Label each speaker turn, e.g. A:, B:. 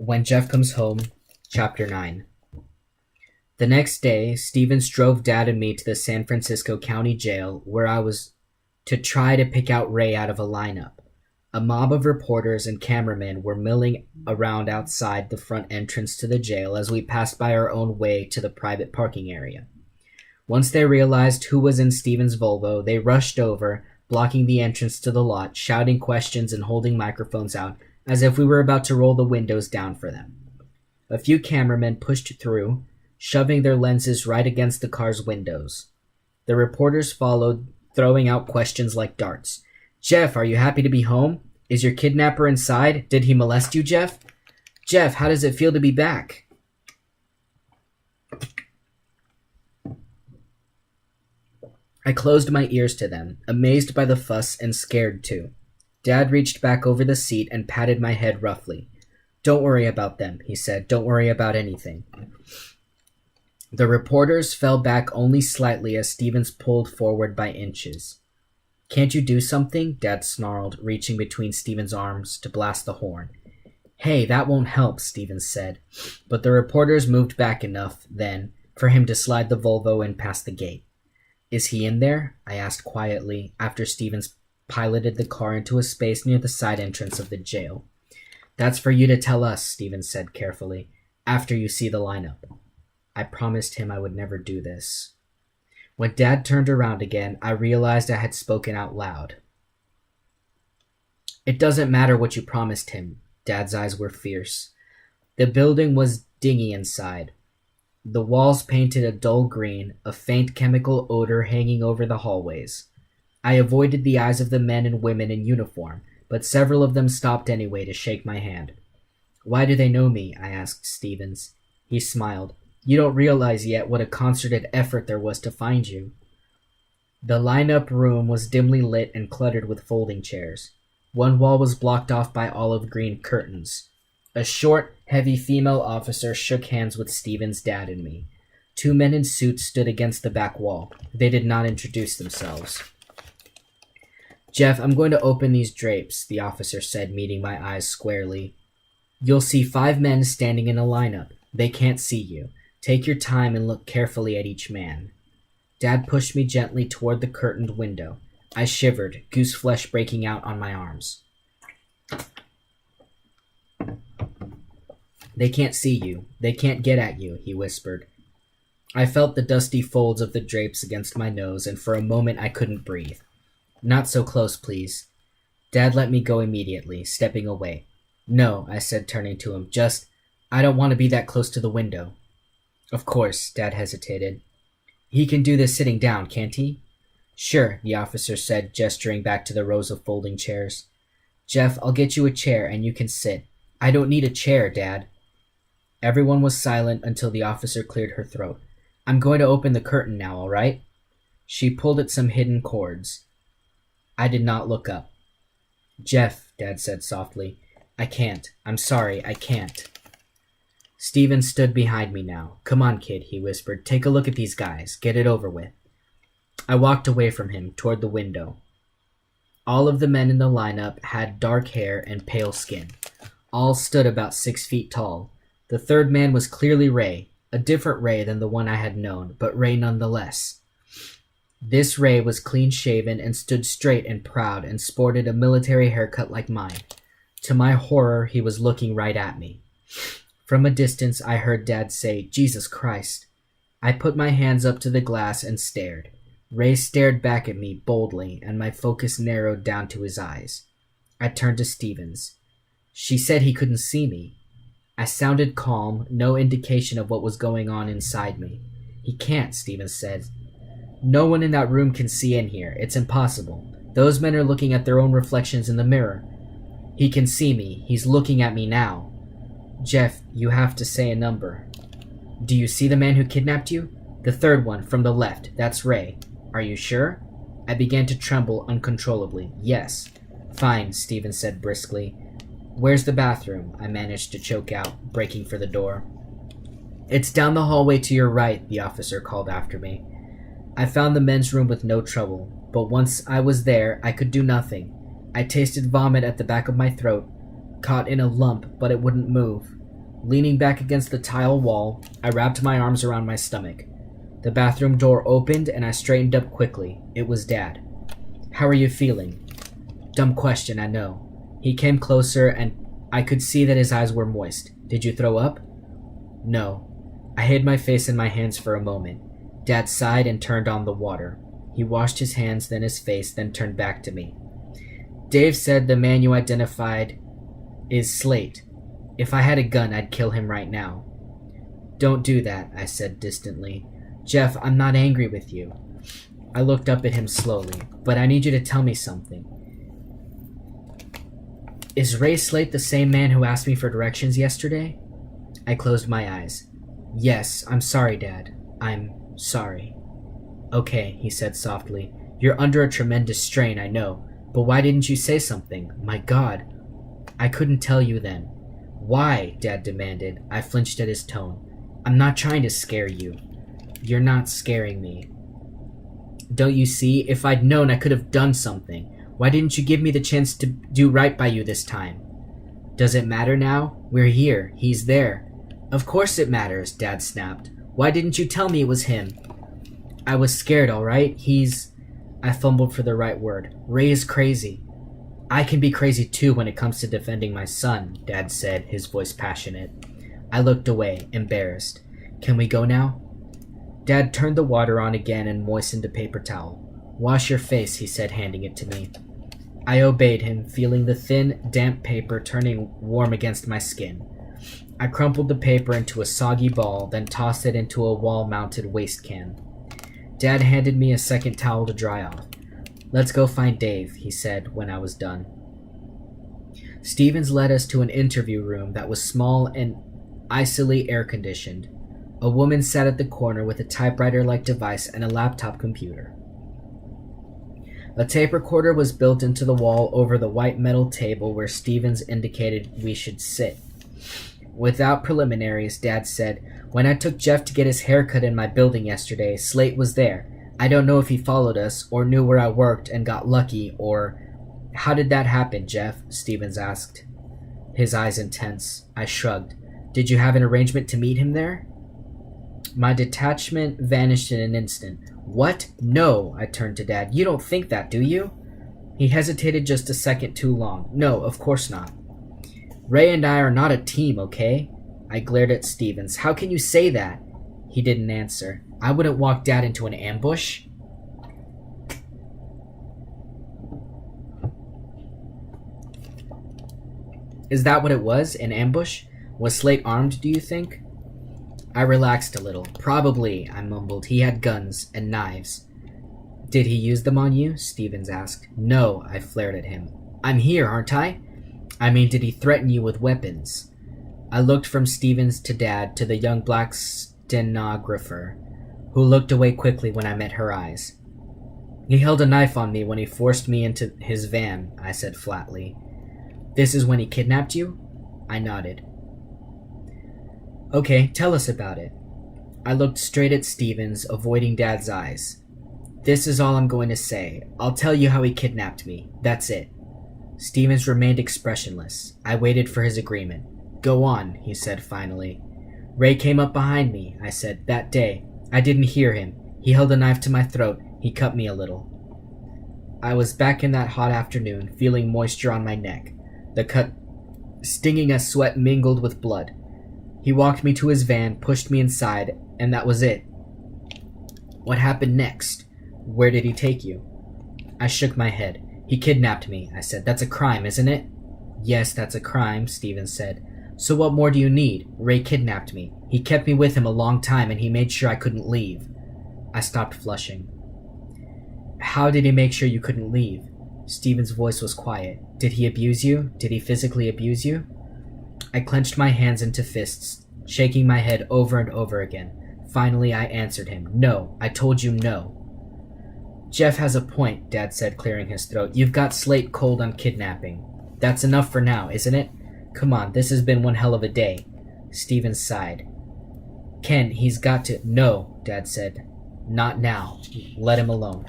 A: When Jeff Comes Home, Chapter 9. The next day, Stevens drove Dad and me to the San Francisco County Jail where I was to try to pick out Ray out of a lineup. A mob of reporters and cameramen were milling around outside the front entrance to the jail as we passed by our own way to the private parking area. Once they realized who was in Stevens' Volvo, they rushed over, blocking the entrance to the lot, shouting questions and holding microphones out as if we were about to roll the windows down for them. A few cameramen pushed through, shoving their lenses right against the car's windows. The reporters followed, throwing out questions like darts. Jeff, are you happy to be home? Is your kidnapper inside? Did he molest you, Jeff? Jeff, how does it feel to be back? I closed my ears to them, amazed by the fuss and scared too. Dad reached back over the seat and patted my head roughly. Don't worry about them, he said. Don't worry about anything. The reporters fell back only slightly as Stevens pulled forward by inches. Can't you do something? Dad snarled, reaching between Stevens' arms to blast the horn. Hey, that won't help, Stevens said. But the reporters moved back enough, then, for him to slide the Volvo in past the gate. Is he in there? I asked quietly, after Stevens piloted the car into a space near the side entrance of the jail. That's for you to tell us, Stevens said carefully, after you see the lineup. I promised him I would never do this. When Dad turned around again, I realized I had spoken out loud. It doesn't matter what you promised him. Dad's eyes were fierce. The building was dingy inside. The walls painted a dull green, a faint chemical odor hanging over the hallways. I avoided the eyes of the men and women in uniform, but several of them stopped anyway to shake my hand. Why do they know me? I asked Stevens. He smiled. You don't realize yet what a concerted effort there was to find you. The lineup room was dimly lit and cluttered with folding chairs. One wall was blocked off by olive green curtains. A short, heavy female officer shook hands with Stevens' dad and me. Two men in suits stood against the back wall. They did not introduce themselves. Jeff, I'm going to open these drapes, the officer said, meeting my eyes squarely. You'll see 5 men standing in a lineup. They can't see you. Take your time and look carefully at each man. Dad pushed me gently toward the curtained window. I shivered, goose flesh breaking out on my arms. They can't see you. They can't get at you, he whispered. I felt the dusty folds of the drapes against my nose, and for a moment I couldn't breathe. Not so close, please. Dad let me go immediately, stepping away. No, I said, turning to him. I don't want to be that close to the window. Of course, Dad hesitated. He can do this sitting down, can't he? Sure, the officer said, gesturing back to the rows of folding chairs. Jeff, I'll get you a chair and you can sit. I don't need a chair, Dad. Everyone was silent until the officer cleared her throat. I'm going to open the curtain now, all right? She pulled at some hidden cords. I did not look up. Jeff, Dad said softly, I can't. I'm sorry, I can't. Stephen stood behind me now. Come on, kid, he whispered. Take a look at these guys. Get it over with. I walked away from him, toward the window. All of the men in the lineup had dark hair and pale skin. All stood about 6 feet tall. The third man was clearly Ray, a different Ray than the one I had known, but Ray nonetheless. This Ray was clean-shaven and stood straight and proud and sported a military haircut like mine. To my horror, he was looking right at me. From a distance, I heard Dad say, Jesus Christ. I put my hands up to the glass and stared. Ray stared back at me boldly, and my focus narrowed down to his eyes. I turned to Stevens. She said he couldn't see me. I sounded calm, no indication of what was going on inside me. He can't, Stevens said. No one in that room can see in here. It's impossible. Those men are looking at their own reflections in the mirror. He can see me. He's looking at me now. Jeff, you have to say a number. Do you see the man who kidnapped you? The third one, from the left. That's Ray. Are you sure? I began to tremble uncontrollably. Yes. Fine, Stevens said briskly. Where's the bathroom? I managed to choke out, breaking for the door. It's down the hallway to your right, the officer called after me. I found the men's room with no trouble, but once I was there, I could do nothing. I tasted vomit at the back of my throat, caught in a lump, but it wouldn't move. Leaning back against the tile wall, I wrapped my arms around my stomach. The bathroom door opened and I straightened up quickly. It was Dad. "How are you feeling?" Dumb question, I know. He came closer and I could see that his eyes were moist. "Did you throw up?" "No." I hid my face in my hands for a moment. Dad sighed and turned on the water. He washed his hands, then his face, then turned back to me. "Dave said the man you identified is Slate. If I had a gun, I'd kill him right now." "Don't do that," I said distantly. "Jeff, I'm not angry with you." I looked up at him slowly. "But I need you to tell me something. Is Ray Slate the same man who asked me for directions yesterday?" I closed my eyes. "Yes, I'm sorry, Dad. I'm sorry." "Okay," he said softly. "You're under a tremendous strain, I know. But why didn't you say something? My God." "I couldn't tell you then." "Why?" Dad demanded. I flinched at his tone. "I'm not trying to scare you." "You're not scaring me." "Don't you see? If I'd known, I could have done something. Why didn't you give me the chance to do right by you this time?" "Does it matter now? We're here. He's there." "Of course it matters," Dad snapped. "Why didn't you tell me it was him?" "I was scared, all right? I fumbled for the right word. "Ray is crazy." "I can be crazy too when it comes to defending my son," Dad said, his voice passionate. I looked away, embarrassed. "Can we go now?" Dad turned the water on again and moistened a paper towel. "Wash your face," he said, handing it to me. I obeyed him, feeling the thin, damp paper turning warm against my skin. I crumpled the paper into a soggy ball, then tossed it into a wall-mounted waste can. Dad handed me a second towel to dry off. "Let's go find Dave," he said when I was done. Stevens led us to an interview room that was small and icily air-conditioned. A woman sat at the corner with a typewriter-like device and a laptop computer. A tape recorder was built into the wall over the white metal table where Stevens indicated we should sit. Without preliminaries, Dad said, "When I took Jeff to get his hair cut in my building yesterday, Slate was there. I don't know if he followed us, or knew where I worked and got lucky, or—" "How did that happen, Jeff?" Stevens asked, his eyes intense. I shrugged. "Did you have an arrangement to meet him there?" My detachment vanished in an instant. "What? No," I turned to Dad. "You don't think that, do you?" He hesitated just a second too long. "No, of course not." "Ray and I are not a team, okay?" I glared at Stevens. "How can you say that?" He didn't answer. "I wouldn't walk Dad into an ambush." "Is that what it was? An ambush? Was Slate armed, do you think?" I relaxed a little. "Probably," I mumbled. "He had guns and knives." "Did he use them on you?" Stevens asked. "No," I flared at him. "I'm here, aren't I? I mean, did he threaten you with weapons?" I looked from Stevens to Dad to the young black stenographer, who looked away quickly when I met her eyes. "He held a knife on me when he forced me into his van," I said flatly. "This is when he kidnapped you?" I nodded. "Okay, tell us about it." I looked straight at Stevens, avoiding Dad's eyes. "This is all I'm going to say. I'll tell you how he kidnapped me. That's it." Stevens remained expressionless. I waited for his agreement. "Go on," he said finally. "Ray came up behind me," I said, "that day. I didn't hear him. He held a knife to my throat. He cut me a little." I was back in that hot afternoon, feeling moisture on my neck. The cut stinging as sweat mingled with blood. He walked me to his van, pushed me inside, and that was it. "What happened next? Where did he take you?" I shook my head. "He kidnapped me," I said. "That's a crime, isn't it?" "Yes, that's a crime," Stevens said. "So what more do you need? Ray kidnapped me. He kept me with him a long time, and he made sure I couldn't leave." I stopped flushing. "How did he make sure you couldn't leave?" Stevens' voice was quiet. "Did he abuse you? Did he physically abuse you?" I clenched my hands into fists, shaking my head over and over again. Finally, I answered him. "No, I told you no." "Jeff has a point," Dad said, clearing his throat. "You've got Slate cold on kidnapping. That's enough for now, isn't it? Come on, this has been one hell of a day." Stevens sighed. "Ken, he's got to—" "No," Dad said. "Not now. Let him alone."